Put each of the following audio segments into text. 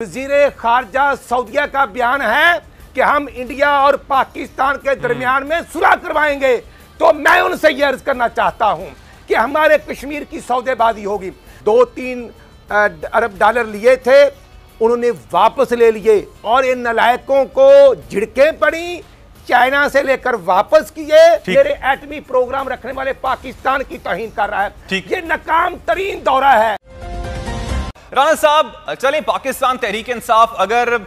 वज़ीर खारजा सऊदीया का बयान है कि हम इंडिया और पाकिस्तान के दरमियान में सुलह करवाएंगे। तो मैं उनसे यह अर्ज करना चाहता हूं कि हमारे कश्मीर की सौदेबाजी होगी। 2-3 अरब डॉलर लिए थे, उन्होंने वापस ले लिए और इन नालायकों को झिड़कें पड़ी, चाइना से लेकर वापस किए। मेरे एटमी प्रोग्राम रखने वाले पाकिस्तान की तौहीन कर रहा है। ये नाकाम तरीन दौरा है। राना साहब, चलें, पाकिस्तान तहरीक इंसाफ अगर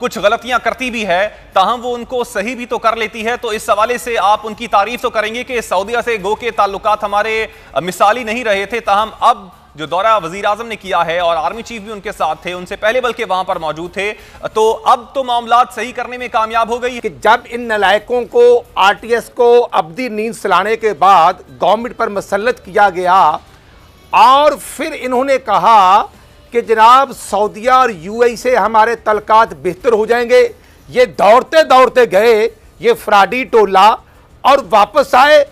कुछ गलतियां करती भी है, ताहम वो उनको सही भी तो कर लेती है, तो इस हवाले से आप उनकी तारीफ तो करेंगे कि सऊदीया से गो के ताल्लुकात हमारे मिसाली नहीं रहे थे, ताहम अब जो दौरा वजीर आजम ने किया है और आर्मी चीफ भी उनके साथ थे, उनसे पहले बल्कि वहां पर मौजूद थे, तो अब तो मामलात सही करने में कामयाब हो गई कि जब इन नालायकों को आरटीएस को अब्दी नींद सुलाने के बाद गवर्नमेंट पर मसल्लत किया गया और फिर इन्होंने कहा कि जनाब सऊदीया और यूएई से हमारे तल्कात बेहतर हो जाएंगे। ये दौड़ते दौड़ते गए, ये फ्राडी टोला, और वापस आए।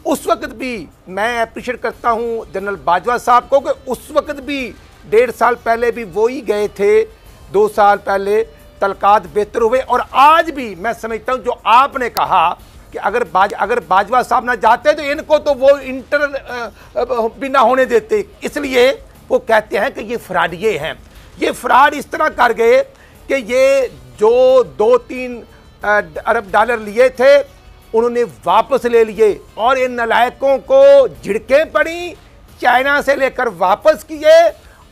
उस वक्त भी मैं अप्रिशिएट करता हूं जनरल बाजवा साहब को कि उस वक्त भी 1.5 साल पहले भी वो ही गए थे, 2 साल पहले तल्कात बेहतर हुए। और आज भी मैं समझता हूं जो आपने कहा कि अगर बाजवा साहब ना जाते तो इनको तो वो इंटर भी ना होने देते। इसलिए वो कहते हैं कि ये फ्राडिये हैं। ये फ्रॉड इस तरह कर गए कि ये जो 2-3 अरब डॉलर लिए थे, उन्होंने वापस ले लिए और इन नालायकों को झिड़कें पड़ी, चाइना से लेकर वापस किए।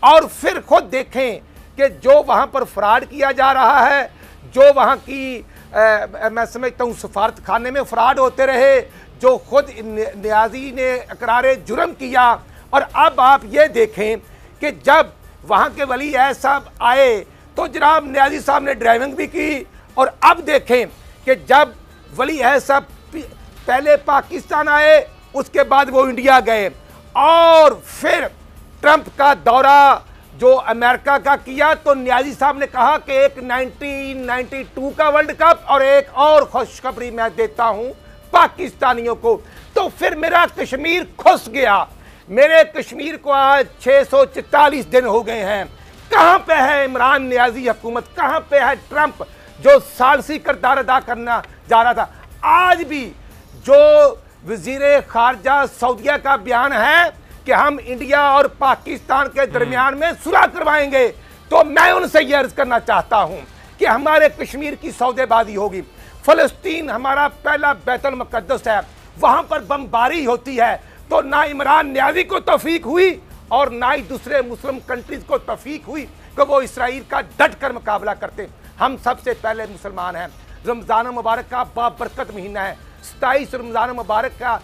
और फिर खुद देखें कि जो वहाँ पर फ्रॉड किया जा रहा है, जो वहाँ की मैं समझता हूँ सफारत खाने में फ्रॉड होते रहे, जो खुद नियाजी ने इकरार जुर्म किया। और अब आप ये देखें कि जब वहाँ के वली अहद साहब आए तो जनाब नियाजी साहब ने ड्राइविंग भी की। और अब देखें कि जब वली अहद साहब पहले पाकिस्तान आए, उसके बाद वो इंडिया गए, और फिर ट्रंप का दौरा जो अमेरिका का किया, तो नियाजी साहब ने कहा कि एक 1992 का वर्ल्ड कप और एक और खुशखबरी मैं देता हूं पाकिस्तानियों को। तो फिर मेरा कश्मीर खुश गया। मेरे कश्मीर को आज 644 दिन हो गए हैं। कहां पे है इमरान नियाजी हुकूमत, कहां पे है ट्रंप जो सालसी किरदार अदा करना जा रहा था। आज भी जो वज़ीर खारजा सऊदीया का बयान है कि हम इंडिया और पाकिस्तान के दरमियान में सुलह करवाएंगे, तो मैं उनसे यह अर्ज करना चाहता हूं कि हमारे कश्मीर की सौदेबाजी होगी। फलस्तीन हमारा पहला बैतुल मुक़द्दस है, वहां पर बमबारी होती है, तो ना इमरान नियाजी को तौफीक हुई और ना ही दूसरे मुस्लिम कंट्रीज को तौफीक हुई कि वो इसराइल का डट कर मुकाबला करते। हम सबसे पहले मुसलमान हैं। रमज़ान मुबारक का बाबरकत महीना है, 27 रमज़ान मुबारक का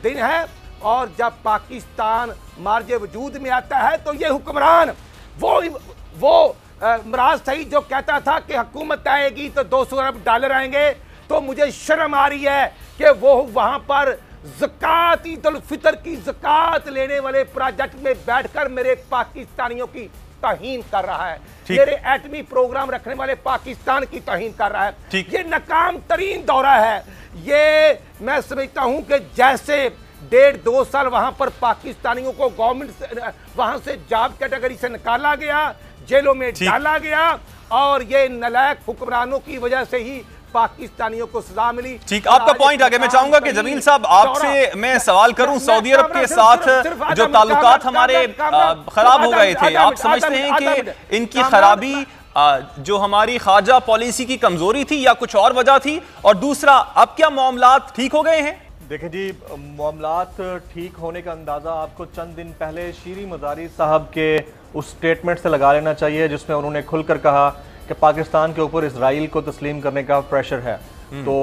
दिन है, और जब पाकिस्तान मार्ज वजूद में आता है तो ये हुक्मरान वो मराज सईद जो कहता था कि हुकूमत आएगी तो 200 अरब डॉलर आएंगे, तो मुझे शर्म आ रही है कि वो वहाँ पर ज़कात, ईद उल फितर की ज़कात लेने वाले प्रोजेक्ट में बैठकर मेरे पाकिस्तानियों की तौहीन कर रहा है, मेरे एटमी प्रोग्राम रखने वाले पाकिस्तान की तौहीन कर रहा है। ये नाकाम तरीन दौरा है। ये मैं समझता हूं कि जैसे 1.5-2 साल वहां पर पाकिस्तानियों को गवर्नमेंट वहां से जॉब कैटेगरी से निकाला गया, जेलों में डाला गया, और ये नालायक हुक्मरानों की वजह से ही पाकिस्तानियों को सजा मिली। ठीक, आपका पॉइंट आगे। मैं चाहूंगा कि जमील साहब आपसे मैं सवाल करूं, सऊदी अरब के साथ जो ताल्लुकात हमारे खराब हो गए थे, आप समझते हैं कि इनकी खराबी जो हमारी खारजा पॉलिसी की कमजोरी थी या कुछ और वजह थी? और दूसरा, अब क्या मामलात ठीक हो गए हैं? देखें जी, मामलात ठीक होने का अंदाज़ा आपको चंद दिन पहले शीरी मज़ारी साहब के उस स्टेटमेंट से लगा लेना चाहिए जिसमें उन्होंने खुलकर कहा कि पाकिस्तान के ऊपर इजराइल को तस्लीम करने का प्रेशर है। तो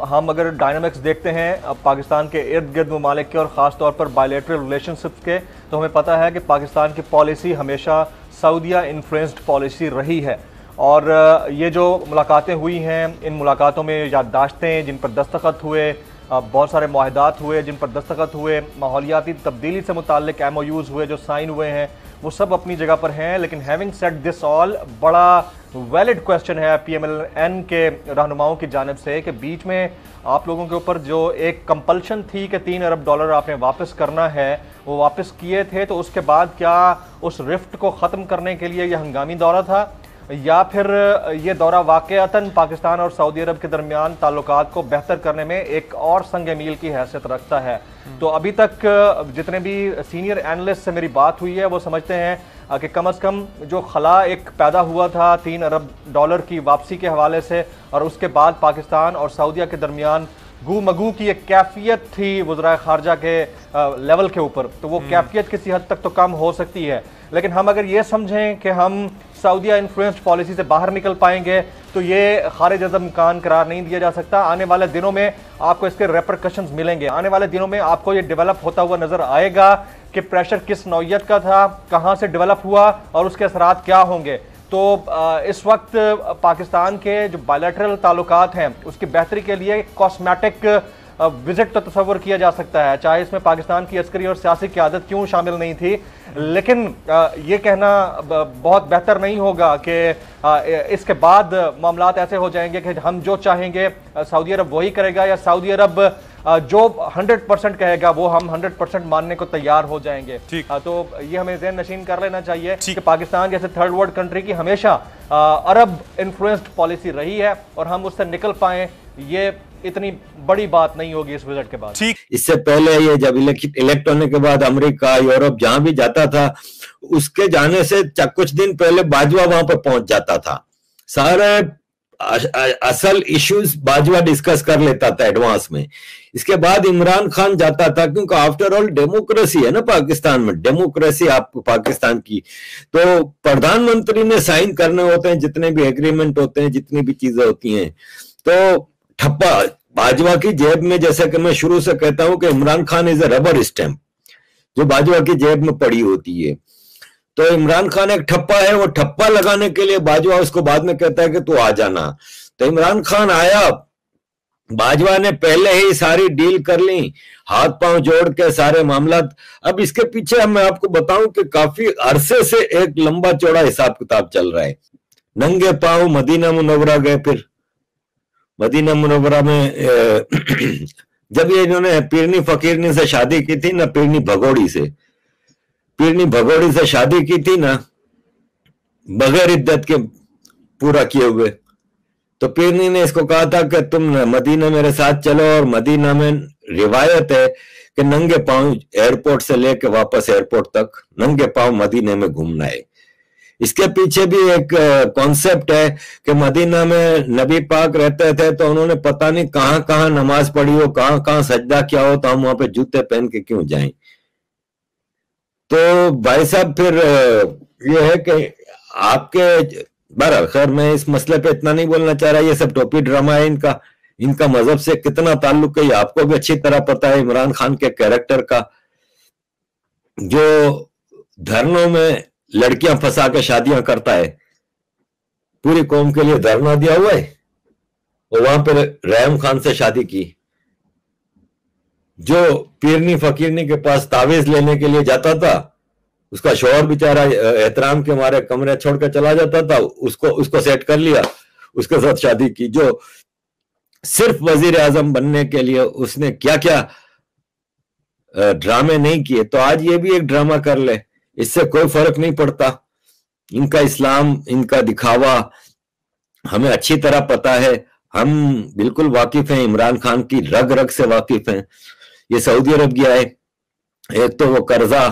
हम अगर डायनामिक्स देखते हैं पाकिस्तान के इर्द गिर्द ममालिक के और ख़ास तौर पर बायलैटरल रिलेशनशिप्स के, तो हमें पता है कि पाकिस्तान की पॉलिसी हमेशा सऊदीया इन्फ्लुएंस्ड पॉलिसी रही है। और ये जो मुलाकातें हुई हैं, इन मुलाकातों में याददाश्तें जिन पर दस्तखत हुए, बहुत सारे मुआहदात हुए जिन पर दस्तखत हुए, माहौलियाती तब्दीली से मुताल्लिक MOUs हुए जो साइन हुए हैं, वो सब अपनी जगह पर हैं। लेकिन हैविंग सेड दिस ऑल, बड़ा वैलिड क्वेश्चन है PMLN के रहनुमाओं की जानिब से कि बीच में आप लोगों के ऊपर जो एक कंपल्शन थी कि 3 अरब डॉलर आपने वापस करना है, वो वापस किए थे, तो उसके बाद क्या उस रिफ्ट को ख़त्म करने के लिए यह हंगामी दौरा था? या फिर ये दौरा वाकईतन पाकिस्तान और सऊदी अरब के दरमियान ताल्लुकात को बेहतर करने में एक और संग मील की हैसियत रखता है? तो अभी तक जितने भी सीनियर एनालिस्ट से मेरी बात हुई है वो समझते हैं कि कम से कम जो खला एक पैदा हुआ था $3 अरब की वापसी के हवाले से, और उसके बाद पाकिस्तान और सऊदीया के दरमियान गू मगू की एक कैफियत थी वज़राए खारजा के लेवल के ऊपर, तो वो कैफियत किसी हद तक तो कम हो सकती है। लेकिन हम अगर ये समझें कि हम सऊदीया इन्फ्लुएंस्ड पॉलिसी से बाहर निकल पाएंगे तो ये खारिज अज़ इम्कान करार नहीं दिया जा सकता। आने वाले दिनों में आपको इसके रेपरकशंस मिलेंगे। आने वाले दिनों में आपको ये डेवलप होता हुआ नजर आएगा कि प्रेशर किस नौइयत का था, कहाँ से डेवलप हुआ और उसके असरात क्या होंगे। तो इस वक्त पाकिस्तान के जो बायलैटरल ताल्लुकात हैं उसकी बेहतरी के लिए कॉस्मेटिक विजिट तो तस्वर किया जा सकता है, चाहे इसमें पाकिस्तान की अस्करी और सियासी क़यादत क्यों शामिल नहीं थी। लेकिन ये कहना बहुत बेहतर नहीं होगा कि इसके बाद मामलात ऐसे हो जाएंगे कि हम जो चाहेंगे सऊदी अरब वही करेगा, या सऊदी अरब जो 100% कहेगा वो हम 100% मानने को तैयार हो जाएंगे। तो ये हमें ज़हन नशीन कर लेना चाहिए कि पाकिस्तान जैसे थर्ड वर्ल्ड कंट्री की हमेशा अरब इन्फ्लुएंस्ड पॉलिसी रही है, और हम उससे निकल पाए ये इतनी बड़ी बात नहीं होगी इस विजिट के बाद। ठीक, इससे पहले ये जब इलेक्ट होने के बाद अमेरिका, यूरोप जहां भी जाता था, उसके जाने से कुछ दिन पहले बाजवा वहां पर पहुंच जाता था। सारे असल इश्यूज बाजवा डिस्कस कर लेता था एडवांस में। इसके बाद इमरान खान जाता था, क्योंकि आफ्टर ऑल डेमोक्रेसी है ना पाकिस्तान में, डेमोक्रेसी आपको पाकिस्तान की, तो प्रधानमंत्री ने साइन करने होते हैं जितने भी एग्रीमेंट होते हैं, जितनी भी चीजें होती हैं। तो ठप्पा बाजवा की जेब में, जैसे कि मैं शुरू से कहता हूं कि Imran Khan is a rubber stamp जो बाजवा की जेब में पड़ी होती है। तो इमरान खान एक ठप्पा है, वो ठप्पा लगाने के लिए बाजवा उसको बाद में कहता है कि तू आ जाना। तो इमरान खान आया, बाजवा ने पहले ही सारी डील कर ली, हाथ पांव जोड़ के सारे मामला। अब इसके पीछे मैं आपको बताऊं कि काफी अरसे से एक लंबा चौड़ा हिसाब किताब चल रहा है। नंगे पांव मदीना मुनव्वरा गए, फिर मदीना मुनव्वरा में जब ये इन्होंने पीरनी फकीरनी से शादी की थी ना, पीरनी भगोड़ी से शादी की थी ना, बगैर इद्दत के पूरा किए हुए, तो पीरनी ने इसको कहा था कि तुम मदीना मेरे साथ चलो, और मदीना में रिवायत है कि नंगे पांव एयरपोर्ट से लेके वापस एयरपोर्ट तक नंगे पांव मदीने में घूमना है। इसके पीछे भी एक कॉन्सेप्ट है कि मदीना में नबी पाक रहते थे, तो उन्होंने पता नहीं कहां कहां नमाज पढ़ी हो, कहां कहां सजदा किया हो, तो हम वहां पे जूते पहन के क्यों जाएं। तो भाई साहब फिर ये है कि आपके बहरहाल, खैर मैं इस मसले पे इतना नहीं बोलना चाह रहा, ये सब टोपी ड्रामा है इनका मजहब से कितना ताल्लुक है ये आपको भी अच्छी तरह पता है। इमरान खान के कैरेक्टर का, जो धरनों में लड़कियां फंसा के शादियां करता है, पूरी कौम के लिए धरना दिया हुआ है, और वहां पर रहम खान से शादी की। जो पीरनी फकीरनी के पास तावीज लेने के लिए जाता था, उसका शौहर बेचारा एहतराम के मारे कमरे छोड़ कर चला जाता था, उसको सेट कर लिया, उसके साथ शादी की। जो सिर्फ वजीर आजम बनने के लिए उसने क्या क्या ड्रामे नहीं किए, तो आज ये भी एक ड्रामा कर ले, इससे कोई फर्क नहीं पड़ता। इनका इस्लाम, इनका दिखावा हमें अच्छी तरह पता है, हम बिल्कुल वाकिफ हैं, इमरान खान की रग रग से वाकिफ हैं। ये सऊदी अरब गया है, एक तो वो कर्जा,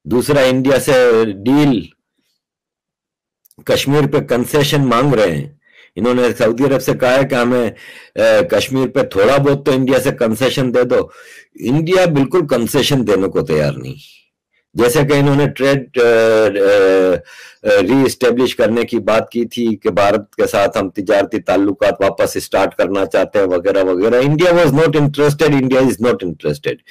दूसरा इंडिया से डील, कश्मीर पे कंसेशन मांग रहे हैं। इन्होंने सऊदी अरब से कहा है कि हमें कश्मीर पे थोड़ा बहुत तो इंडिया से कंसेशन दे दो। इंडिया बिल्कुल कंसेशन देने को तैयार नहीं। जैसे कि इन्होंने ट्रेड री-एस्टेब्लिश करने की बात की थी कि भारत के साथ हम तिजारती ताल्लुकात वापस स्टार्ट करना चाहते हैं वगैरह वगैरह। India was not interested, India is not interested.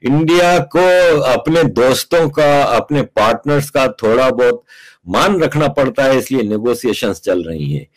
India को अपने दोस्तों का, अपने पार्टनर्स का थोड़ा बहुत मान रखना पड़ता है, इसलिए नेगोशिएशंस चल रही हैं।